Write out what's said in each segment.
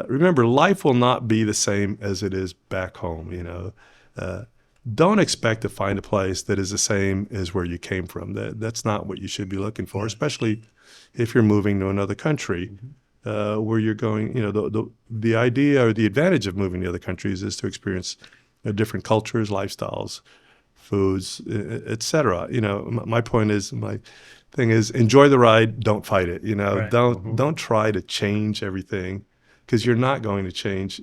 remember, life will not be the same as it is back home. Don't expect to find a place that is the same as where you came from. That's not what you should be looking for, especially if you're moving to another country where you're going. The idea or the advantage of moving to other countries is to experience different cultures, lifestyles, foods, etc. My point is, my thing is, enjoy the ride, don't fight it. Right. Don't try to change everything, because you're not going to change.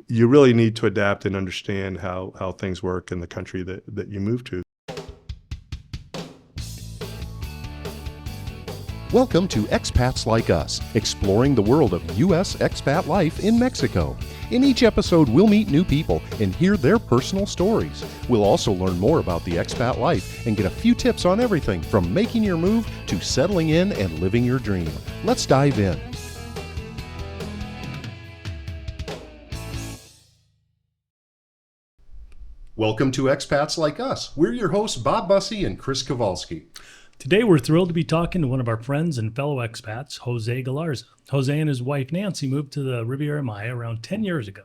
You really need to adapt and understand how things work in the country that you move to. Welcome to Expats Like Us, exploring the world of U.S. expat life in Mexico. In each episode, we'll meet new people and hear their personal stories. We'll also learn more about the expat life and get a few tips on everything from making your move to settling in and living your dream. Let's dive in. Welcome to Expats Like Us. We're your hosts, Bob Bussey and Chris Kowalski. Today, we're thrilled to be talking to one of our friends and fellow expats, Jose Galarza. Jose and his wife, Nancy, moved to the Riviera Maya around 10 years ago.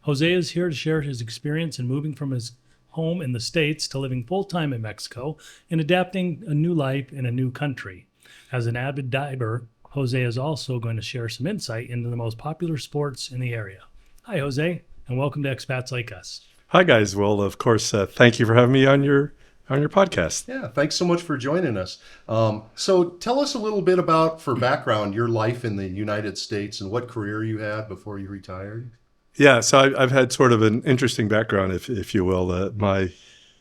Jose is here to share his experience in moving from his home in the States to living full-time in Mexico and adapting a new life in a new country. As an avid diver, Jose is also going to share some insight into the most popular sports in the area. Hi, Jose, and welcome to Expats Like Us. Hi, guys. Well, of course, thank you for having me on your podcast. Yeah, thanks so much for joining us. So tell us a little bit about, for background, your life in the United States and what career you had before you retired. Yeah, so I've had sort of an interesting background, if you will.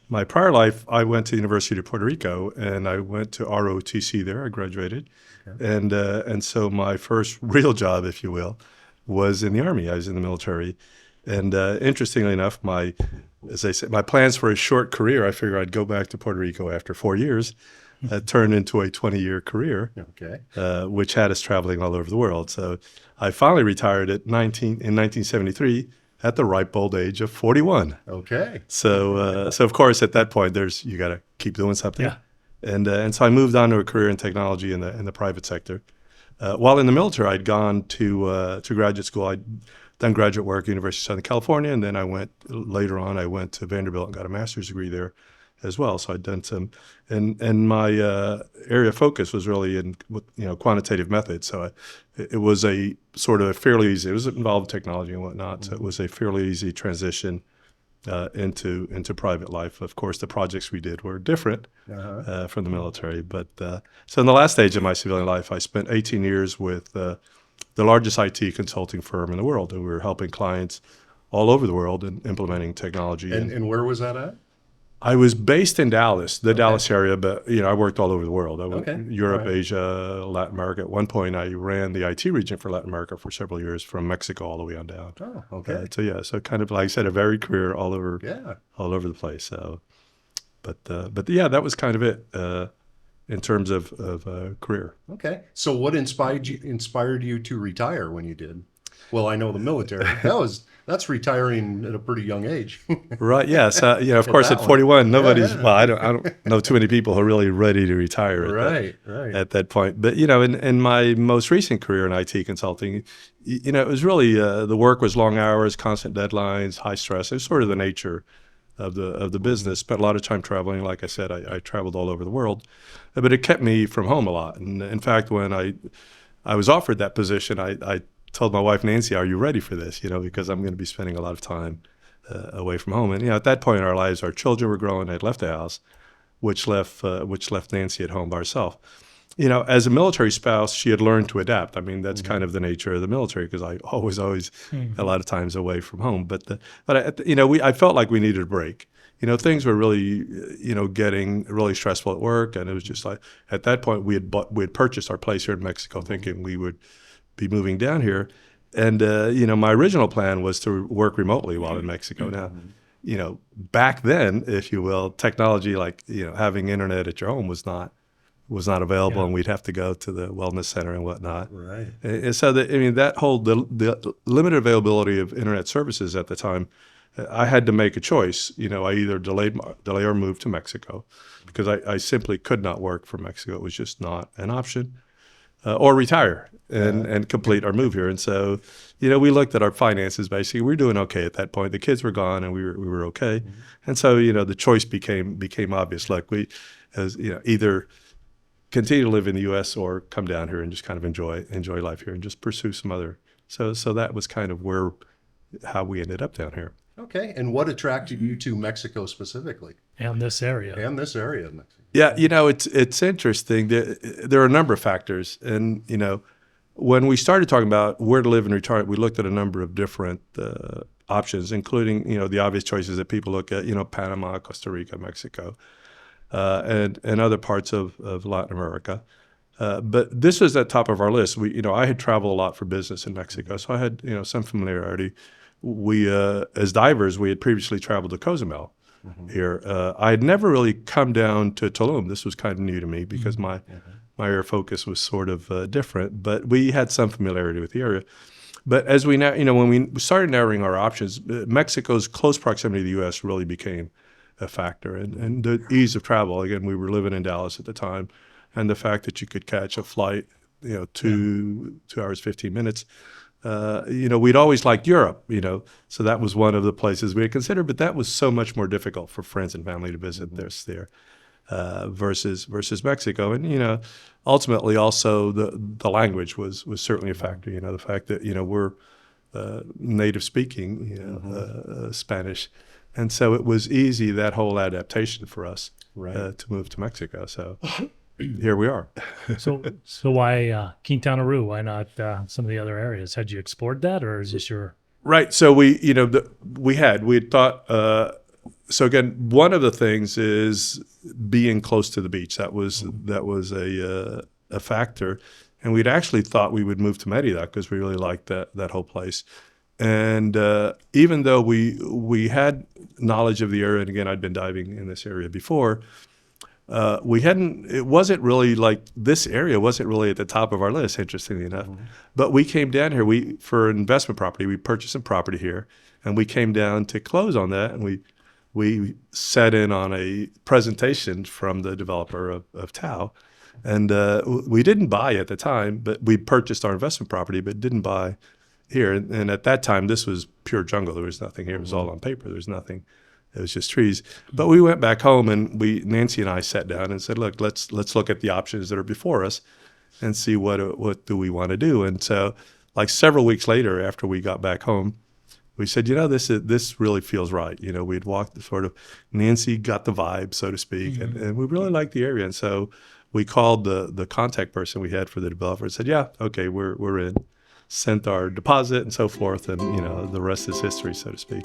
My prior life, I went to the University of Puerto Rico, and I went to ROTC there. I graduated, okay. And so my first real job, if you will, was in the Army. I was in the military. And interestingly enough, as I said, my plans for a short career, I figured I'd go back to Puerto Rico after 4 years, turned into a 20-year career, okay. Which had us traveling all over the world. So I finally retired in 1973 at the ripe old age of 41. Okay. So of course, at that point, you got to keep doing something. Yeah. And so I moved on to a career in technology in the private sector. While in the military, I'd gone to graduate school. I'd done graduate work at University of Southern California, and then I went to Vanderbilt and got a master's degree there as well. So I'd done some, and my area of focus was really in quantitative methods. So it was a sort of a fairly easy. It was involved technology and whatnot. Mm-hmm. So it was a fairly easy transition into private life. Of course, the projects we did were different from the military. But so in the last stage of my civilian life, I spent 18 years with the largest IT consulting firm in the world, and we were helping clients all over the world in implementing technology. And where was that at? I was based in Dallas, Dallas area, but I worked all over the world. I went Europe, right. Asia, Latin America. At one point, I ran the IT region for Latin America for several years, from Mexico all the way on down. Oh, okay. So kind of, like I said, a varied career all over the place. So, but yeah, that was kind of it. In terms of career. Okay. So what inspired you to retire when you did? Well, I know the military. That's retiring at a pretty young age. Right. Yes. Of course, at 41, nobody's. Well, I don't know too many people who are really ready to retire at that point. But in my most recent career in IT consulting, it was really the work was long hours, constant deadlines, high stress. It was sort of the nature of the business. Spent a lot of time traveling. Like I said, I traveled all over the world, but it kept me from home a lot. And in fact, when I was offered that position, I told my wife, Nancy, "Are you ready for this? Because I'm going to be spending a lot of time away from home." And at that point in our lives, our children were growing. I'd left the house, which left Nancy at home by herself. As a military spouse, she had learned to adapt. I mean, that's kind of the nature of the military, because I always a lot of times away from home. But I felt like we needed a break. Things were really, getting really stressful at work, and it was just like, at that point we had purchased our place here in Mexico, thinking we would be moving down here, and my original plan was to work remotely while in Mexico. Now, back then, if you will, technology like having internet at your home was not available, and we'd have to go to the wellness center and whatnot. Right. And so that whole the limited availability of internet services at the time, I had to make a choice. I either delay or move to Mexico, because I simply could not work from Mexico. It was just not an option. or retire and complete our move here. And so, we looked at our finances. Basically, we were doing okay at that point. The kids were gone, and we were okay. Mm-hmm. And so, the choice became obvious. Like either continue to live in the U.S. or come down here and just kind of enjoy life here and just pursue some other. So that was kind of how we ended up down here. Okay, and what attracted you to Mexico specifically? And this area. And this area of Mexico. Yeah, it's interesting. There are a number of factors, and when we started talking about where to live in retirement, we looked at a number of different options, including the obvious choices that people look at, Panama, Costa Rica, Mexico, and other parts of Latin America. But this was at the top of our list. I had traveled a lot for business in Mexico, so I had some familiarity. We as divers, we had previously traveled to Cozumel. Mm-hmm. Here. I had never really come down to Tulum. This was kind of new to me because my area focus was sort of different, but we had some familiarity with the area. But as we now, when we started narrowing our options, Mexico's close proximity to the U.S. really became a factor, and the ease of travel. Again, we were living in Dallas at the time, and the fact that you could catch a flight, 2 hours, 15 minutes. We'd always liked Europe, so that was one of the places we had considered, but that was so much more difficult for friends and family to visit there versus Mexico. And, ultimately also the language was certainly a factor, the fact that, we're native speaking, Spanish. And so it was easy, that whole adaptation for us to move to Mexico. So here we are. So why Quintana Roo? Why not some of the other areas? Had you explored that, or is this your? Right. So we had thought. So again, one of the things is being close to the beach. That was a factor, and we'd actually thought we would move to Merida because we really liked that whole place. And even though we had knowledge of the area, and again, I'd been diving in this area before. It wasn't really like this area wasn't really at the top of our list, interestingly enough. Mm-hmm. But we came down here, for investment property, we purchased some property here, and we came down to close on that, and we sat in on a presentation from the developer of Tao. And we didn't buy at the time, but we purchased our investment property, but didn't buy here. And at that time, this was pure jungle. There was nothing here. It was all on paper. There was nothing. It was just trees. But we went back home, and Nancy and I sat down and said, look, let's look at the options that are before us and see what do we want to do. And so like several weeks later, after we got back home, we said, this really feels right. We'd walked Nancy got the vibe, so to speak, mm-hmm. and we really liked the area. And so we called the contact person we had for the developer and said, yeah, okay, we're in, sent our deposit and so forth. And, the rest is history, so to speak.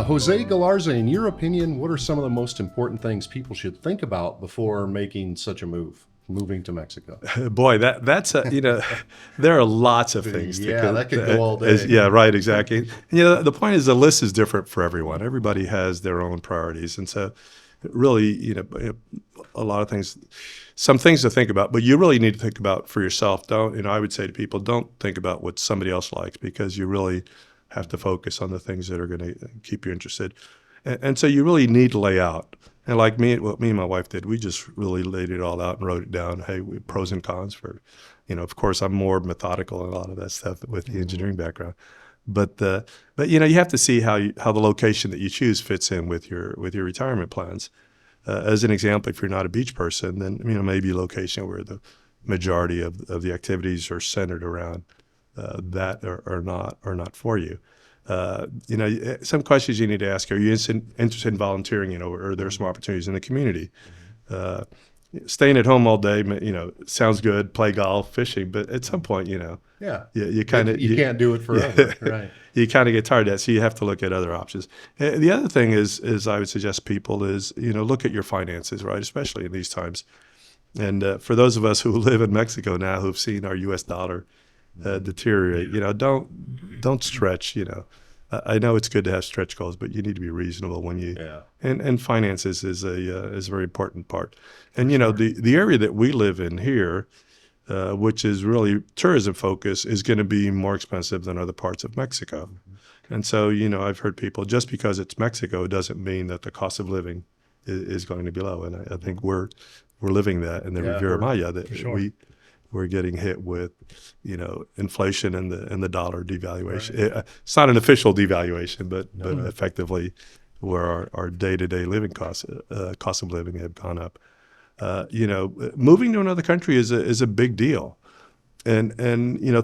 Jose Galarza, in your opinion, what are some of the most important things people should think about before making such a moving to Mexico? Boy, that's there are lots of things. That could go all day. Right, exactly. The point is the list is different for everyone. Everybody has their own priorities, and so really, a lot of things, some things to think about, but you really need to think about for yourself. I would say to people, don't think about what somebody else likes, because you really have to focus on the things that are going to keep you interested. And so you really need to lay out. And like what me and my wife did, we just really laid it all out and wrote it down. Hey, pros and cons for, of course, I'm more methodical in a lot of that stuff with the engineering background. But you have to see how the location that you choose fits in with your retirement plans. As an example, if you're not a beach person, then maybe a location where the majority of the activities are centered around that are not for you. Some questions you need to ask: are you interested in volunteering? Or are there some opportunities in the community? Staying at home all day, sounds good. Play golf, fishing, but at some point, you can't do it forever, right? You kind of get tired of that, so you have to look at other options. The other thing is I would suggest people is look at your finances, right? Especially in these times. And for those of us who live in Mexico now, who've seen our U.S. dollar deteriorate, don't stretch. I know it's good to have stretch goals, but you need to be reasonable when you. Yeah. And finances is a very important part. And the area that we live in here, which is really tourism focus, is going to be more expensive than other parts of Mexico. And so, I've heard people, just because it's Mexico doesn't mean that the cost of living is going to be low. And I think we're living that in the Riviera Maya, that we're getting hit with, inflation and the dollar devaluation. Right. It's not an official devaluation, but effectively where our day-to-day living cost of living have gone up. Moving to another country is a big deal. And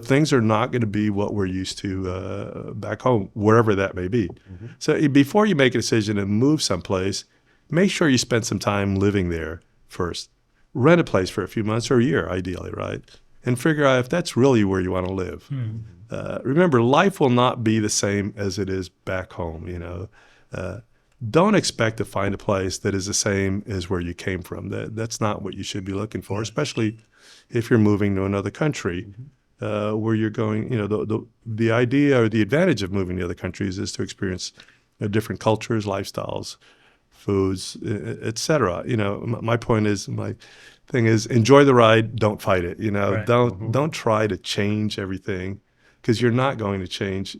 things are not going to be what we're used to back home, wherever that may be. Mm-hmm. So before you make a decision to move someplace, make sure you spend some time living there first. Rent a place for a few months or a year, ideally, right? And figure out if that's really where you want to live. Mm-hmm. Remember, life will not be the same as it is back home. Don't expect to find a place that is the same as where you came from. That's not what you should be looking for, especially if you're moving to another country, where you're going. The idea or the advantage of moving to other countries is to experience different cultures, lifestyles, foods, etc. My thing is, enjoy the ride, don't fight it. Right. Don't try to change everything, because you're not going to change.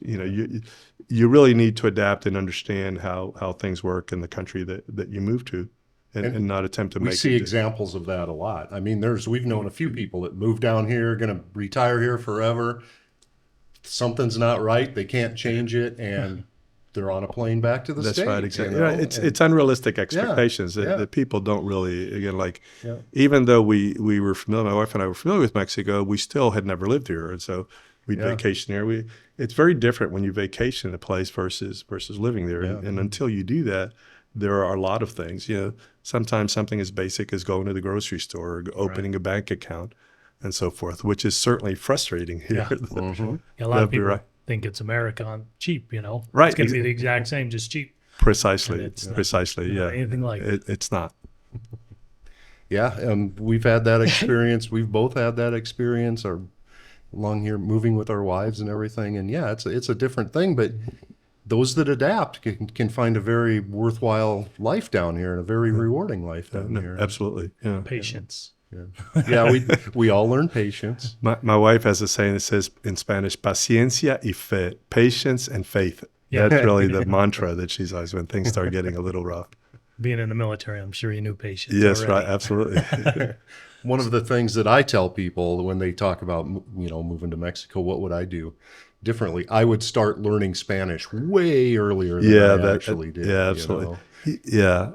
You really need to adapt and understand how things work in the country that you move to, and not attempt to make. We see examples of that a lot. I mean, we've known a few people that moved down here, going to retire here forever. Something's not right. They can't change it, and they're on a plane back to the States. That's right, exactly. It's unrealistic expectations that people don't really, even though we were familiar, my wife and I were familiar with Mexico, we still had never lived here, and so we'd vacation there. It's very different when you vacation in a place versus living there, and until you do that, there are a lot of things. Sometimes something as basic as going to the grocery store or opening a bank account and so forth, which is certainly frustrating here. A lot of people think it's America on cheap, Right. It's going to be the exact same, just cheap. Precisely. Anything like it. It's not. Yeah, we've had that experience. We've both had that experience. Along here, moving with our wives and everything, and it's a different thing. But those that adapt can find a very worthwhile life down here, and a very rewarding life down here. Absolutely. Yeah. Patience. We all learn patience. My wife has a saying that says in Spanish, "Paciencia y fe," patience and faith. Yeah. That's really the mantra that she's always, when things start getting a little rough. Being in the military, I'm sure you knew patience. Yes, already. Right, absolutely. One of the things that I tell people when they talk about moving to Mexico, what would I do differently? I would start learning Spanish way earlier than I actually did. Yeah, absolutely. Yeah,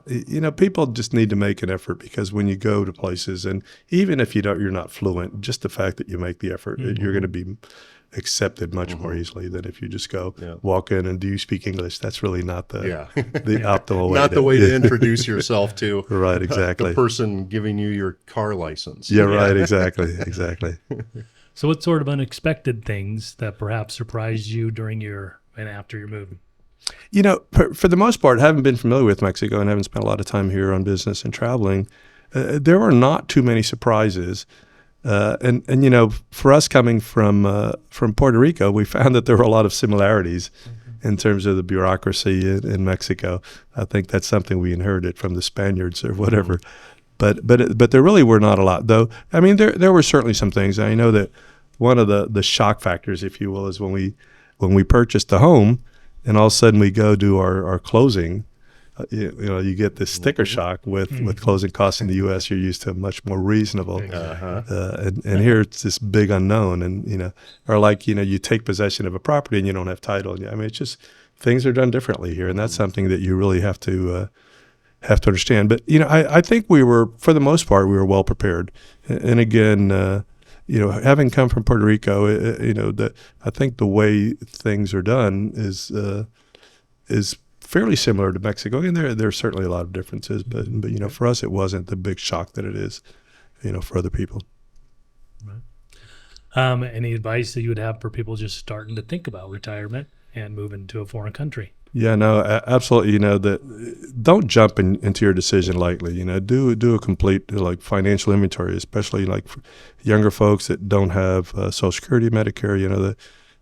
people just need to make an effort, because when you go to places, and even if you're not fluent, just the fact that you make the effort, you're going to be accepted much more easily than if you just go walk in and, do you speak English? That's really not the optimal way. Not the way to introduce yourself to right, exactly. The person giving you your car license. Yeah, right, exactly. So what sort of unexpected things that perhaps surprised you during and after your moving? For the most part, having been familiar with Mexico and having spent a lot of time here on business and traveling, there were not too many surprises. And for us coming from Puerto Rico, we found that there were a lot of similarities in terms of the bureaucracy in Mexico. I think that's something we inherited from the Spaniards or whatever. But there really were not a lot, though. I mean, there were certainly some things. I know that one of the shock factors, if you will, is when we purchased the home, and all of a sudden we go do our closing. You get this sticker shock with closing costs in the U.S. You're used to much more reasonable, and here it's this big unknown, and or like you take possession of a property and you don't have title. I mean, it's just things are done differently here, and that's something that you really have to understand. But I think we were, for the most part, we were well prepared, and again, having come from Puerto Rico, I think the way things are done is fairly similar to Mexico, and there are certainly a lot of differences, but for us it wasn't the big shock that it is, for other people. Right. Any advice that you would have for people just starting to think about retirement and moving to a foreign country? Yeah, no, absolutely. That don't jump into your decision lightly. Do a complete financial inventory, especially for younger folks that don't have Social Security, Medicare.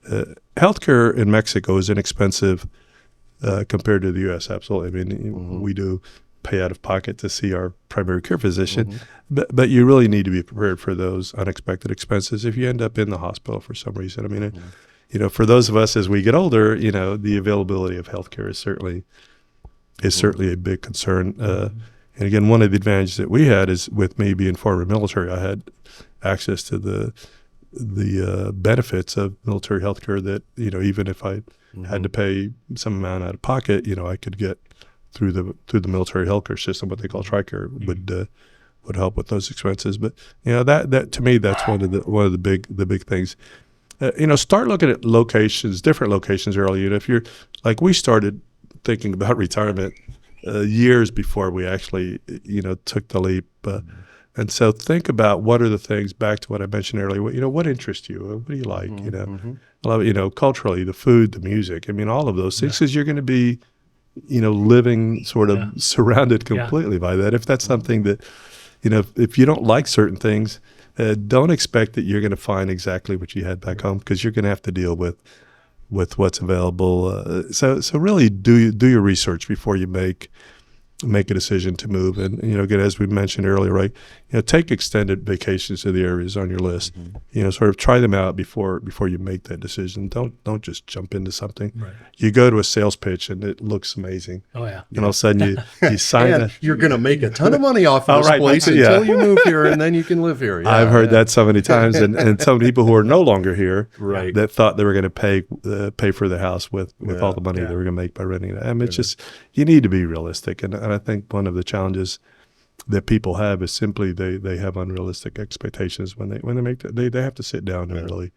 The healthcare in Mexico is inexpensive compared to the U.S. Absolutely. I mean, we do pay out of pocket to see our primary care physician. But you really need to be prepared for those unexpected expenses if you end up in the hospital for some reason. I mean, you know, for those of us as we get older, you know, the availability of healthcare is certainly a big concern. And again, one of the advantages that we had is with me being former military, I had access to the benefits of military healthcare that, you know, even if I had to pay some amount out of pocket, you know, I could get through the military healthcare system, what they call TRICARE, would help with those expenses. But you know, that to me, that's one of the big things. You know, start looking at different locations early. You know, if you're like, we started thinking about retirement years before we actually, you know, took the leap. And so think about what are the things, back to what I mentioned earlier, you know, what interests you? What do you like? You know, you know, culturally, the food, the music, I mean, all of those things, because you're going to be, you know, living sort of surrounded completely by that. If that's something that, you know, if you don't like certain things, don't expect that you're going to find exactly what you had back home, because you're going to have to deal with what's available. So really do your research before you make a decision to move. And, you know, again, as we mentioned earlier, right, you know, take extended vacations to the areas on your list. You know, sort of try them out before you make that decision. Don't just jump into something. Right. You go to a sales pitch and it looks amazing. Oh yeah. And all of a sudden you sign you're going to make a ton of money off of this place until you move here, and then you can live here. I've heard that so many times, and some people who are no longer here that thought they were going to pay for the house with all the money they were going to make by renting it. I mean, it's just, you need to be realistic. And I think one of the challenges that people have is simply they have unrealistic expectations when they make that. They have to sit down and really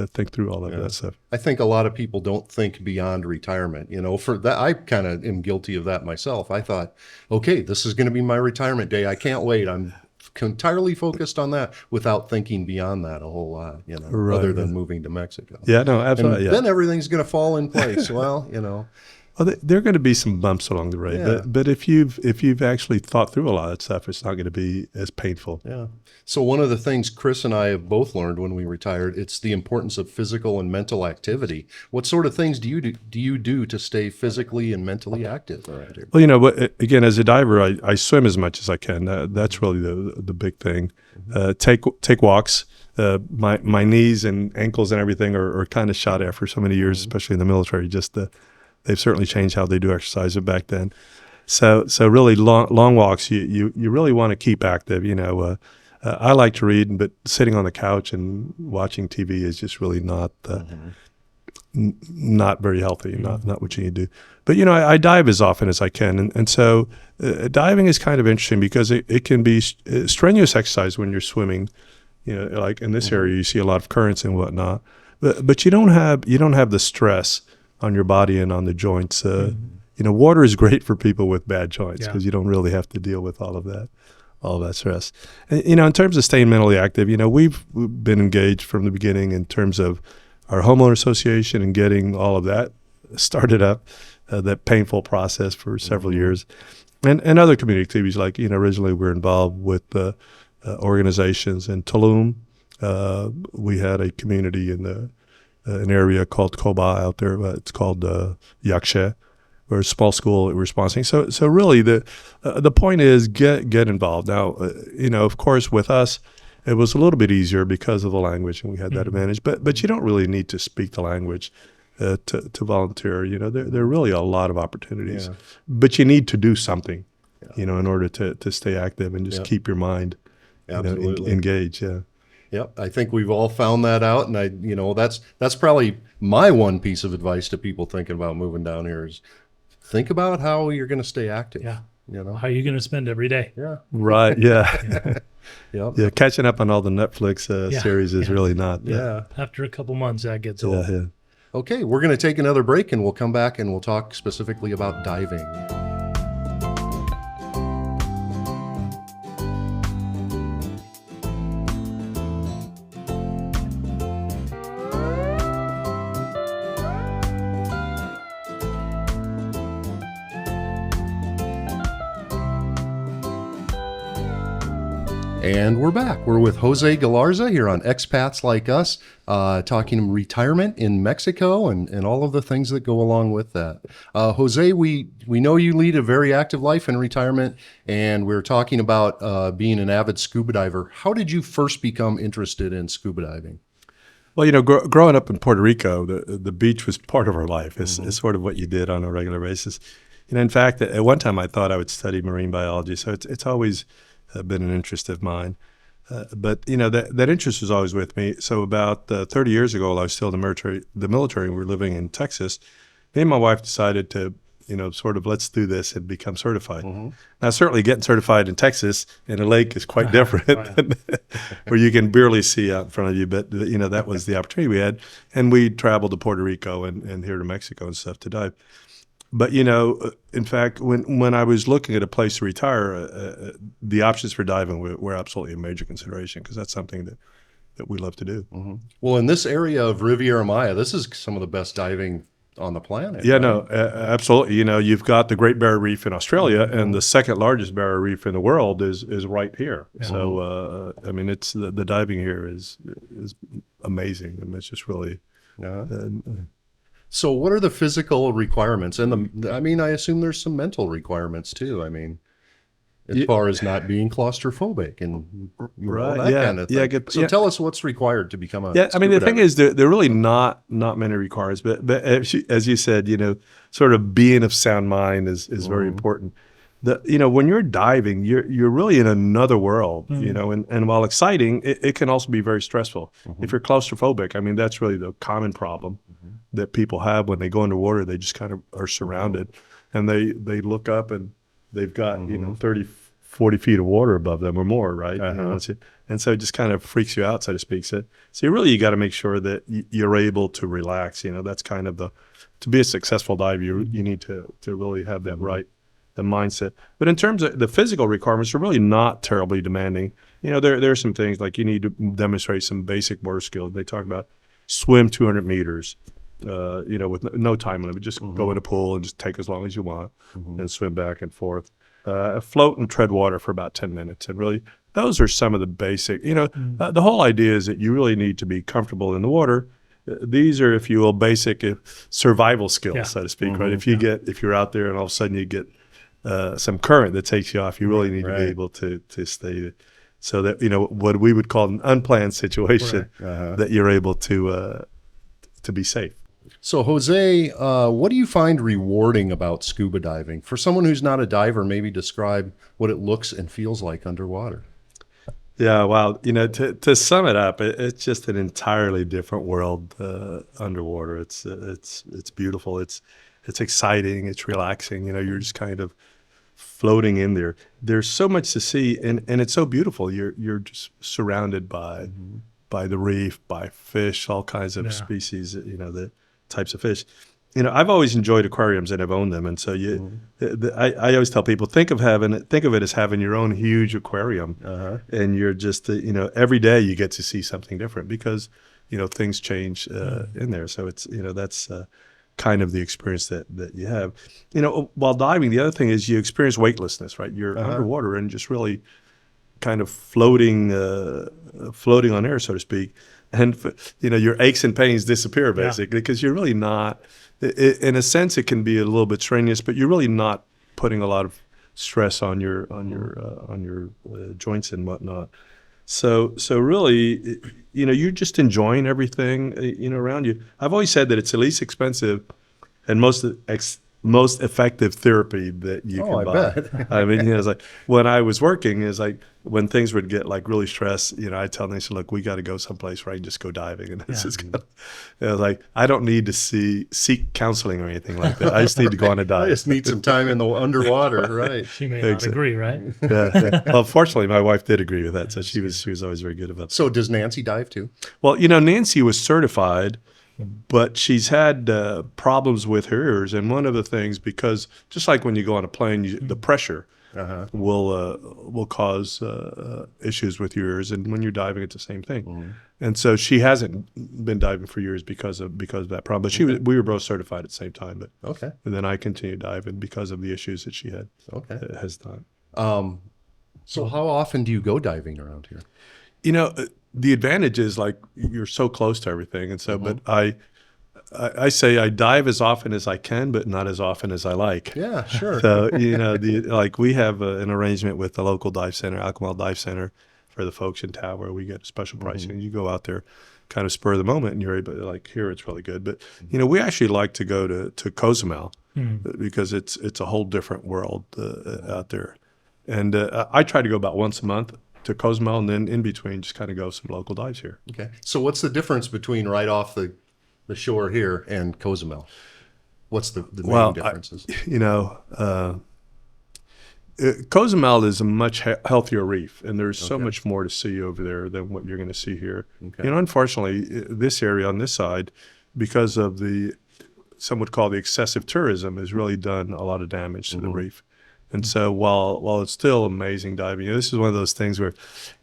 think through all of that stuff. I think a lot of people don't think beyond retirement. You know, for that, I kind of am guilty of that myself. I thought, okay, this is going to be my retirement day. I can't wait. I'm entirely focused on that without thinking beyond that a whole lot, you know, other than moving to Mexico. Yeah, no, absolutely. And then everything's going to fall in place. Well, you know. Well, there are going to be some bumps along the way, but if you've actually thought through a lot of that stuff, it's not going to be as painful. Yeah. So one of the things Chris and I have both learned when we retired, it's the importance of physical and mental activity. What sort of things do you do to stay physically and mentally active around here? Well, you know, again, as a diver, I swim as much as I can. That's really the big thing. Take walks. My knees and ankles and everything are kind of shot after so many years, especially in the military. They've certainly changed how they do exercise back then. So really long walks, you really want to keep active. You know, I like to read, but sitting on the couch and watching TV is just really not very healthy, not what you need to do. But, you know, I dive as often as I can. And so diving is kind of interesting because it can be strenuous exercise when you're swimming. You know, like in this area, you see a lot of currents and whatnot. But you don't have the stress on your body and on the joints. You know, water is great for people with bad joints because you don't really have to deal with all of that stress. And, you know, in terms of staying mentally active, you know, we've been engaged from the beginning in terms of our homeowner association and getting all of that started up, that painful process for several years, and other community activities. Like, you know, originally we were involved with organizations in Tulum. We had a community in an area called SCUBA out there. It's called Yakshe. We're a small school we're sponsoring. So really the point is get involved. Now, you know, of course, with us, it was a little bit easier because of the language, and we had that advantage. But you don't really need to speak the language to volunteer. You know, there are really a lot of opportunities. But you need to do something, you know, in order to stay active and just keep your mind engaged. Yeah. Yep, I think we've all found that out, and you know, that's probably my one piece of advice to people thinking about moving down here is think about how you're going to stay active. Yeah, you know, how are you going to spend every day? Yeah, right. Yeah, yeah. Catching up on all the Netflix series is really not. After a couple months, that gets old. Yeah. Okay, we're going to take another break, and we'll come back and we'll talk specifically about diving. And we're back. We're with Jose Galarza here on Expats Like Us, talking retirement in Mexico and all of the things that go along with that. Jose, we know you lead a very active life in retirement, and we're talking about being an avid scuba diver. How did you first become interested in scuba diving? Well, growing up in Puerto Rico, the beach was part of our life. It's sort of what you did on a regular basis. In fact, at one time I thought I would study marine biology, so it's always been an interest of mine. But that interest was always with me. So about 30 years ago, while I was still in the military, and we were living in Texas, me and my wife decided to, sort of let's do this and become certified. Now, certainly getting certified in Texas in a lake is quite different, where you can barely see out in front of you. But that was the opportunity we had, and we traveled to Puerto Rico and here to Mexico and stuff to dive. But, in fact, when I was looking at a place to retire, the options for diving were absolutely a major consideration, because that's something that we love to do. Well, in this area of Riviera Maya, this is some of the best diving on the planet. Yeah, right? no, absolutely. You've got the Great Barrier Reef in Australia, and the second largest barrier reef in the world is right here. So, it's the diving here is amazing. It's just really... So what are the physical requirements? And I assume there's some mental requirements too. As far as not being claustrophobic and all that kind of thing. So tell us what's required to become a scuba the diver. thing is, there are really not many requirements, but as you said, sort of being of sound mind is very important. When you're diving, you're really in another world, and while exciting, it can also be very stressful. If you're claustrophobic, that's really the common problem that people have when they go underwater. They just kind of are surrounded, and they look up and they've got 30, 40 feet of water above them or more, right? And so it just kind of freaks you out, so to speak. So you got to make sure that you're able to relax. That's kind of to be a successful diver, you need to really have that right. The mindset. But in terms of the physical requirements, they're really not terribly demanding. There are some things like you need to demonstrate some basic water skills. They talk about swim 200 meters, with no time limit. Just go in a pool and just take as long as you want and swim back and forth. Float and tread water for about 10 minutes. And really, those are some of the basic, the whole idea is that you really need to be comfortable in the water. These are, if you will, basic survival skills, so to speak, right? If you're out there and all of a sudden you get some current that takes you off, you really need to be able to stay so that what we would call an unplanned situation, that you're able to be safe. So Jose, what do you find rewarding about scuba diving? For someone who's not a diver, maybe describe what it looks and feels like underwater. Yeah, well, to sum it up, it's just an entirely different world underwater. It's beautiful. It's exciting. It's relaxing. You're just kind of floating in there. There's so much to see, and it's so beautiful. You're just surrounded by the reef, by fish, all kinds of species. The types of fish. I've always enjoyed aquariums and I've owned them, and so I always tell people think of it as having your own huge aquarium, and you're just every day you get to see something different because things change in there. So it's that's kind of the experience that you have. While diving, the other thing is you experience weightlessness, right? You're underwater and just really kind of floating on air, so to speak. And your aches and pains disappear basically because you're really not. In a sense, it can be a little bit strenuous, but you're really not putting a lot of stress on your joints and whatnot. So really, you're just enjoying everything around you. I've always said that it's the least expensive and most effective therapy that you can buy. Bet. It's like when I was working, it's like when things would get like really stressed, I tell them, look, we got to go someplace where I can just go diving. And this is kind of, like, I don't need to seek counseling or anything like that. I just need to go on a dive. I just need some time in the underwater, right? She may not agree, right? Yeah. Well, fortunately, my wife did agree with that. So she was always very good about that. So does Nancy dive too? Well, Nancy was certified, but she's had problems with her ears. And one of the things, because just like when you go on a plane, the pressure will cause issues with your ears, and when you're diving, it's the same thing. And so she hasn't been diving for years because of that problem. But we were both certified at the same time. But and then I continued diving because of the issues that she had has done. So how often do you go diving around here? You know, the advantage is like you're so close to everything. And so, but I say I dive as often as I can, but not as often as I like. Yeah, sure. So, you know, like we have an arrangement with the local dive center, Alcomal Dive Center, for the folks in town where we get special pricing. You go out there kind of spur of the moment and you're able to, like, here it's really good. But, you know, we actually like to go to Cozumel because it's a whole different world out there. And I try to go about once a month to Cozumel, and then in between just kind of go some local dives here. Okay. So what's the difference between right off the shore here and Cozumel? What's the main differences? Cozumel is a much healthier reef, and there's so much more to see over there than what you're going to see here. Okay. You know, unfortunately, this area on this side, because of some would call the excessive tourism, has really done a lot of damage to the reef. And so while it's still amazing diving, this is one of those things where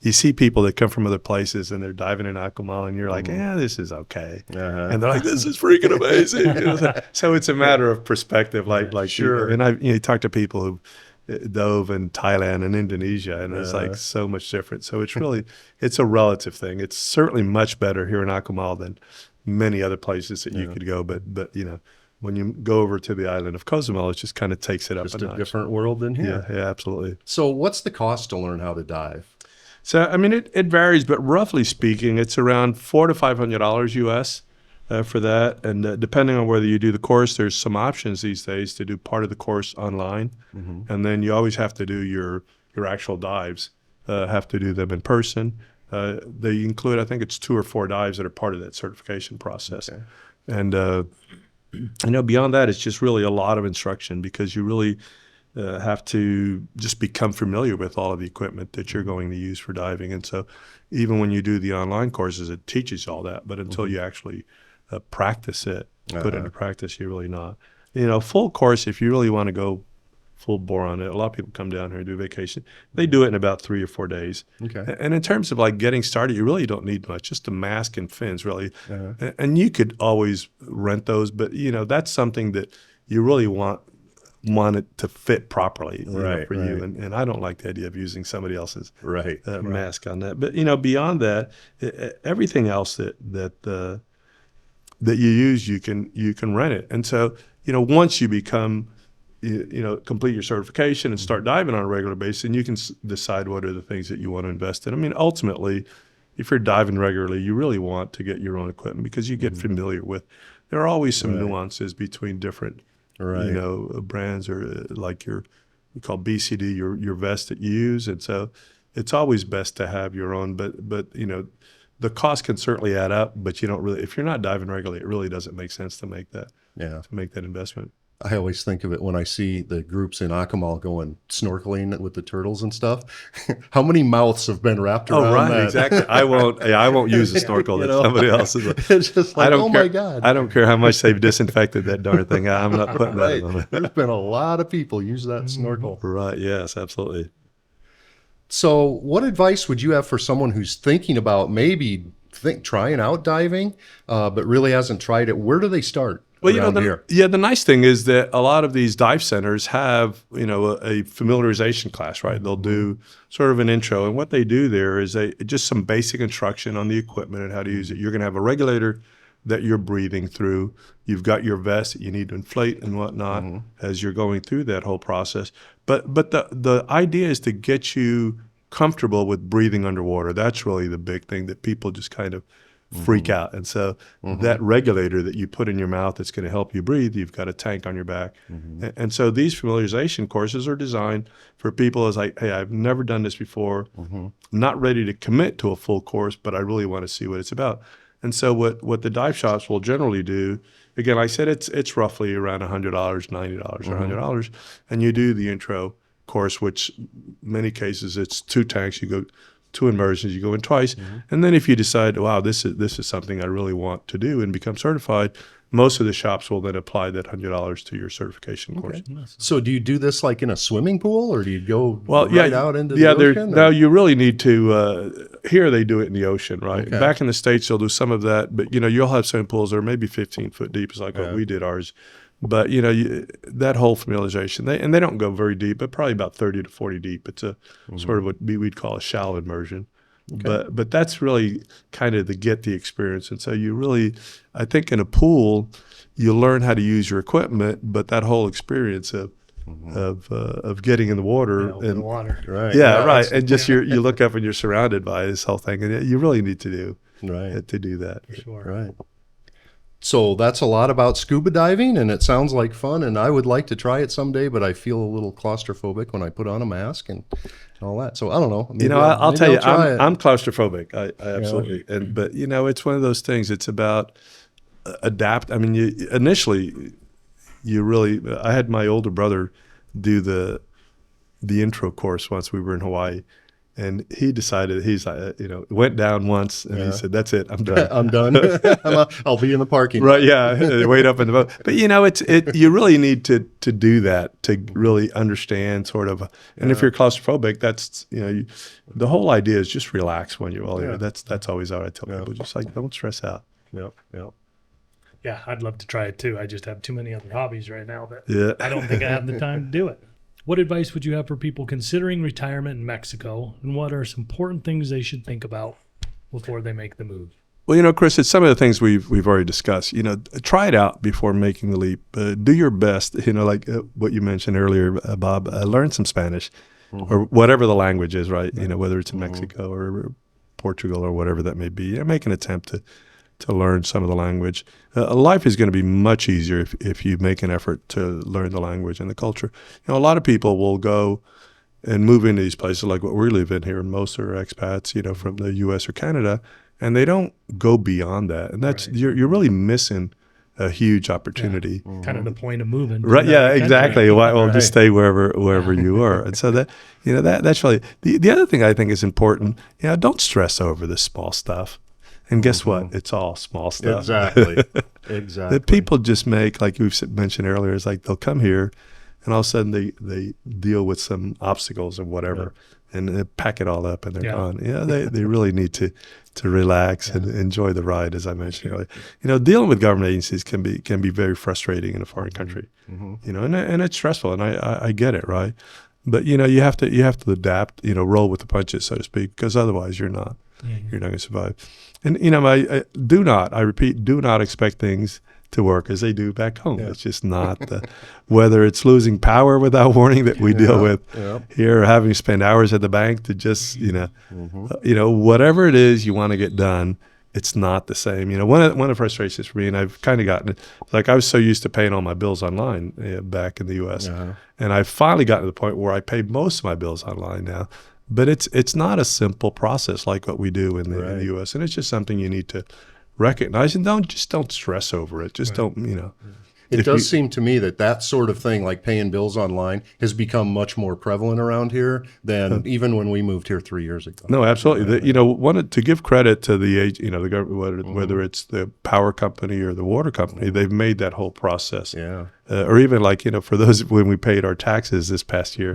you see people that come from other places and they're diving in Akumal and you're like, yeah, this is okay. And they're like, this is freaking amazing. So it's a matter of perspective. Like sure. And you talk to people who dove in Thailand and Indonesia, and it's like so much different. So it's a relative thing. It's certainly much better here in Akumal than many other places that you could go. But you know, when you go over to the island of Cozumel, it just kind of takes it up a notch. Just a different world than here. Yeah, absolutely. So what's the cost to learn how to dive? So, I mean, it varies, but roughly speaking, it's around $400 to $500 US for that. And depending on whether you do the course, there's some options these days to do part of the course online. And then you always have to do your actual dives, have to do them in person. They include, I think it's 2 or 4 dives that are part of that certification process. Okay. And beyond that, it's just really a lot of instruction because you really have to just become familiar with all of the equipment that you're going to use for diving. And so even when you do the online courses, it teaches you all that. But until you actually practice it, put it into practice, you're really not. You know, full course, if you really want to go full bore on it, a lot of people come down here and do vacation. They do it in about 3 or 4 days. Okay. And in terms of like getting started, you really don't need much, just a mask and fins really. And you could always rent those, but you know, that's something that you really want it to fit properly for you. And I don't like the idea of using somebody else's mask on that. But you know, beyond that, everything else that you use, you can rent it. And so, you know, once you become complete your certification and start diving on a regular basis, and you can decide what are the things that you want to invest in. I mean, ultimately, if you're diving regularly, you really want to get your own equipment because you get familiar with. There are always some nuances between different, brands, or like we call BCD, your vest that you use, and so it's always best to have your own. But you know, the cost can certainly add up. But you don't really, if you're not diving regularly, it really doesn't make sense to make that investment. I always think of it when I see the groups in Akumal going snorkeling with the turtles and stuff. How many mouths have been wrapped around that? Exactly. I won't use a snorkel that somebody else is. It's just like, my God. I don't care how much they've disinfected that darn thing. I'm not putting that on it. There's been a lot of people use that snorkel. Right. Yes, absolutely. So what advice would you have for someone who's thinking about maybe trying out diving, but really hasn't tried it? Where do they start? Well, the nice thing is that a lot of these dive centers have, a familiarization class, right? They'll do sort of an intro. And what they do there is just some basic instruction on the equipment and how to use it. You're going to have a regulator that you're breathing through. You've got your vest that you need to inflate and whatnot as you're going through that whole process. But the idea is to get you comfortable with breathing underwater. That's really the big thing that people just kind of freak out. And so that regulator that you put in your mouth that's going to help you breathe, you've got a tank on your back. And so these familiarization courses are designed for people as like, hey, I've never done this before. I'm not ready to commit to a full course, but I really want to see what it's about. And so what the dive shops will generally do, again, I said it's roughly around $100, $90 or $100, and you do the intro course, which many cases it's 2 tanks. You go 2 immersions, you go in twice. And then if you decide, wow, this is something I really want to do and become certified, most of the shops will then apply that $100 to your certification course. So do you do this like in a swimming pool, or do you go out into the ocean? No, you really need to, here they do it in the ocean, right? Okay. Back in the States, they'll do some of that, but you'll have swimming pools that are maybe 15 foot deep. It's like what we did ours. But that whole familiarization, they don't go very deep, but probably about 30 to 40 deep. It's a sort of what we'd call a shallow immersion. Okay. But that's really kind of to get the experience. And so you really, I think in a pool, you learn how to use your equipment, but that whole experience of getting in the water and water, right? Yeah, right. And just you look up and you're surrounded by this whole thing, and you really need to do that. For sure. Right. So that's a lot about scuba diving, and it sounds like fun, and I would like to try it someday, but I feel a little claustrophobic when I put on a mask and all that. So I don't know. Maybe I'll tell you, I'm claustrophobic. I absolutely. Yeah. But it's one of those things. It's about adapt. I mean, I had my older brother do the intro course once we were in Hawaii. And he decided, went down once and he said, that's it, I'm done. I'm done. I'll be in the parking lot. Right, yeah, wait up in the boat. But, you really need to do that to really understand sort of. And if you're claustrophobic, that's, the whole idea is just relax when you're all That's always what I tell people. Just don't stress out. Yep. Yeah, I'd love to try it too. I just have too many other hobbies right now that I don't think I have the time to do it. What advice would you have for people considering retirement in Mexico, and what are some important things they should think about before they make the move? Well, Chris, it's some of the things we've already discussed. Try it out before making the leap. Do your best. Like what you mentioned earlier, Bob. Learn some Spanish, or whatever the language is. Right. Whether it's in Mexico or Portugal or whatever that may be. Make an attempt to learn some of the language. Life is going to be much easier if you make an effort to learn the language and the culture. A lot of people will go and move into these places like what we live in here, and most are expats, from the U.S. or Canada, and they don't go beyond that. And that's you're really missing a huge opportunity. Yeah. Kind of the point of moving. Right? Yeah, exactly. Well, just stay wherever you are. And so that's really the other thing I think is important. Don't stress over the small stuff. And guess what? It's all small stuff. Exactly. That people just make, like we've mentioned earlier, is like they'll come here and all of a sudden they deal with some obstacles or whatever and they pack it all up and they're gone. They really need to relax and enjoy the ride, as I mentioned earlier. Dealing with government agencies can be very frustrating in a foreign country. And it's stressful, and I get it, right? But you have to adapt, roll with the punches, so to speak, because otherwise you're not going to survive. And I repeat, do not expect things to work as they do back home. It's just not whether it's losing power without warning that we deal with here, or having to spend hours at the bank to just whatever it is you want to get done. It's not the same. One of the frustrations for me, and I've kind of gotten it, like I was so used to paying all my bills online back in the U.S. And I've finally gotten to the point where I pay most of my bills online now. But it's not a simple process like what we do in the U.S. And it's just something you need to recognize, and don't stress over it. Just don't. It does seem to me that sort of thing, like paying bills online, has become much more prevalent around here than even when we moved here 3 years ago. No, absolutely. To give credit to the government, whether it's the power company or the water company, they've made that whole process. Or even for those when we paid our taxes this past year,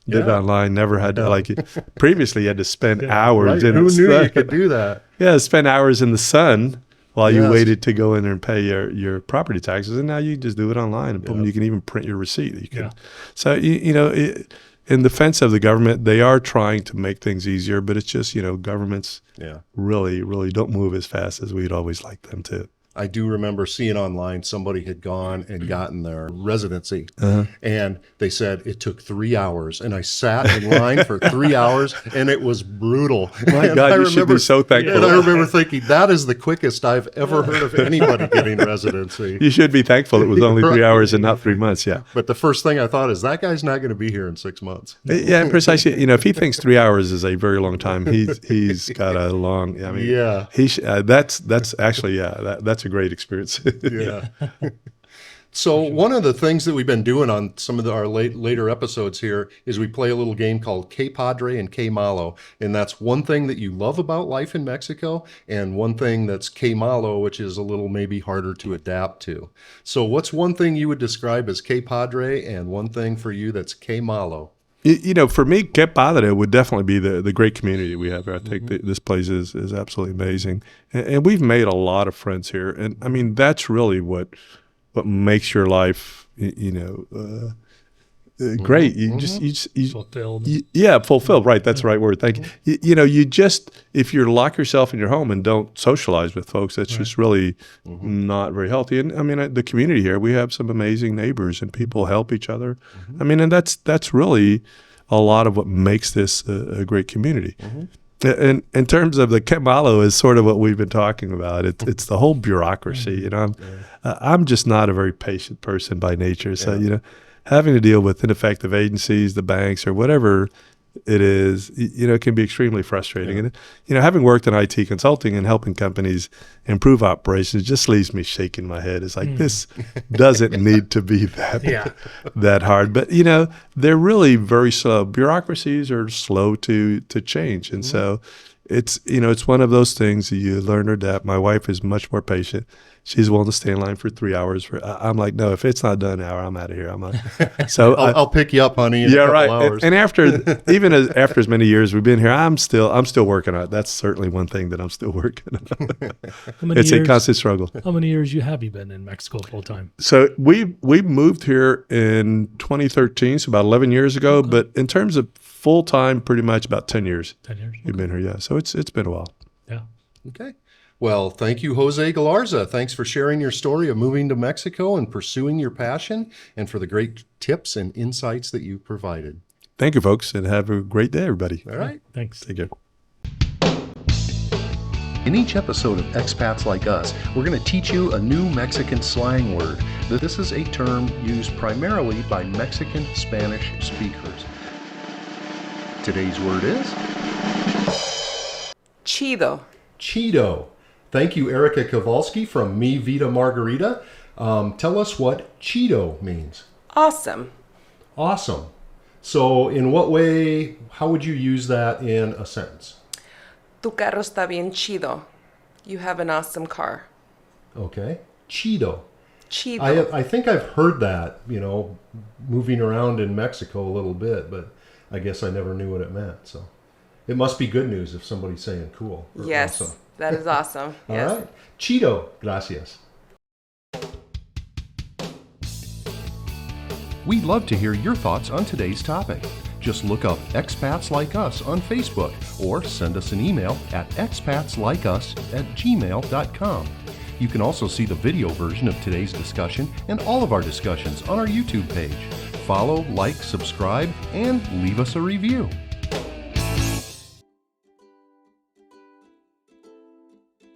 did it online. Never had to previously you had to spend hours. Right. Who knew you could do that? Yeah, spend hours in the sun while you waited to go in there and pay your property taxes, and now you just do it online, and boom, you can even print your receipt. You can, so in defense of the government, they are trying to make things easier, but it's just governments really don't move as fast as we'd always like them to. I do remember seeing online somebody had gone and gotten their residency, and they said it took 3 hours, and I sat in line for 3 hours, and it was brutal. My God, you should be so thankful. And I remember thinking, that is the quickest I've ever heard of anybody getting residency. You should be thankful it was only 3 hours and not 3 months, But the first thing I thought is, that guy's not going to be here in 6 months. Yeah, precisely. If he thinks 3 hours is a very long time, he's got a long, that's actually, that's a great experience. So one of the things that we've been doing on some of our later episodes here is we play a little game called Que Padre and Que Malo, and that's one thing that you love about life in Mexico, and one thing that's Que Malo, which is a little maybe harder to adapt to. So what's one thing you would describe as Que Padre, and one thing for you that's Que Malo? For me, Que Padre would definitely be the great community we have here. I think this place is absolutely amazing. And we've made a lot of friends here. And I mean, that's really what what makes your life, great. You fulfilled. Fulfilled. Right. That's the right word. Thank you. If you lock yourself in your home and don't socialize with folks, that's just really not very healthy. And I mean, the community here, we have some amazing neighbors and people help each other. I mean, and that's really a lot of what makes this a great community. And in terms of the malo is sort of what we've been talking about. It's the whole bureaucracy. I'm just not a very patient person by nature. So, having to deal with ineffective agencies, the banks, or whatever it is, it can be extremely frustrating. And, having worked in IT consulting and helping companies improve operations just leaves me shaking my head. It's like, this doesn't need to be that hard. But, they're really very slow. Bureaucracies are slow to change. And so it's one of those things that you learn to adapt. My wife is much more patient. She's willing to stay in line for 3 hours. I'm like, no, if it's not done an hour, I'm out of here. I'm not. So I'll pick you up, honey. In a couple hours. And after as many years we've been here, I'm still working on it. That's certainly one thing that I'm still working on. It's a constant struggle. How many years have you been in Mexico full time? So we moved here in 2013, so about 11 years ago. Okay. But in terms of full time, pretty much about 10 years. 10 years. We've been here, yeah. So it's been a while. Yeah. Okay. Well, thank you, Jose Galarza. Thanks for sharing your story of moving to Mexico and pursuing your passion, and for the great tips and insights that you've provided. Thank you, folks, and have a great day, everybody. All right. Thanks. Take care. In each episode of Expats Like Us, we're going to teach you a new Mexican slang word. This is a term used primarily by Mexican Spanish speakers. Today's word is? Chido. Chido. Thank you, Erica Kowalski from Mi Vida Margarita. Tell us what Chido means. Awesome. Awesome. So in what way, how would you use that in a sentence? Tu carro está bien chido. You have an awesome car. Okay. Chido. Chido. I think I've heard that, moving around in Mexico a little bit, but I guess I never knew what it meant. So it must be good news if somebody's saying cool. Yes, awesome. that is awesome. Yes. All right. Chido. Gracias. We'd love to hear your thoughts on today's topic. Just look up Expats Like Us on Facebook or send us an email at expatslikeus@gmail.com. You can also see the video version of today's discussion and all of our discussions on our YouTube page. Follow, like, subscribe, and leave us a review.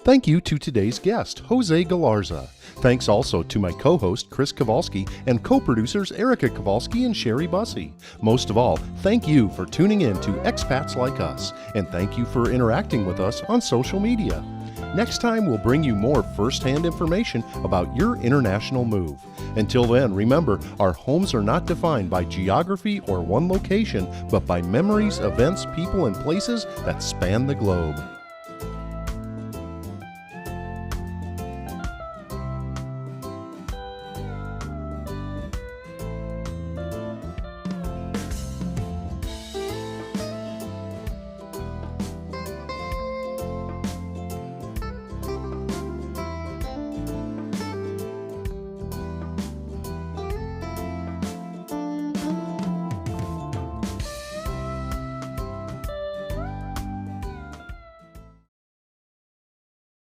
Thank you to today's guest, Jose Galarza. Thanks also to my co-host, Chris Kowalski, and co-producers, Erica Kowalski and Sherry Bussey. Most of all, thank you for tuning in to Expats Like Us, and thank you for interacting with us on social media. Next time, we'll bring you more first-hand information about your international move. Until then, remember, our homes are not defined by geography or one location, but by memories, events, people, and places that span the globe.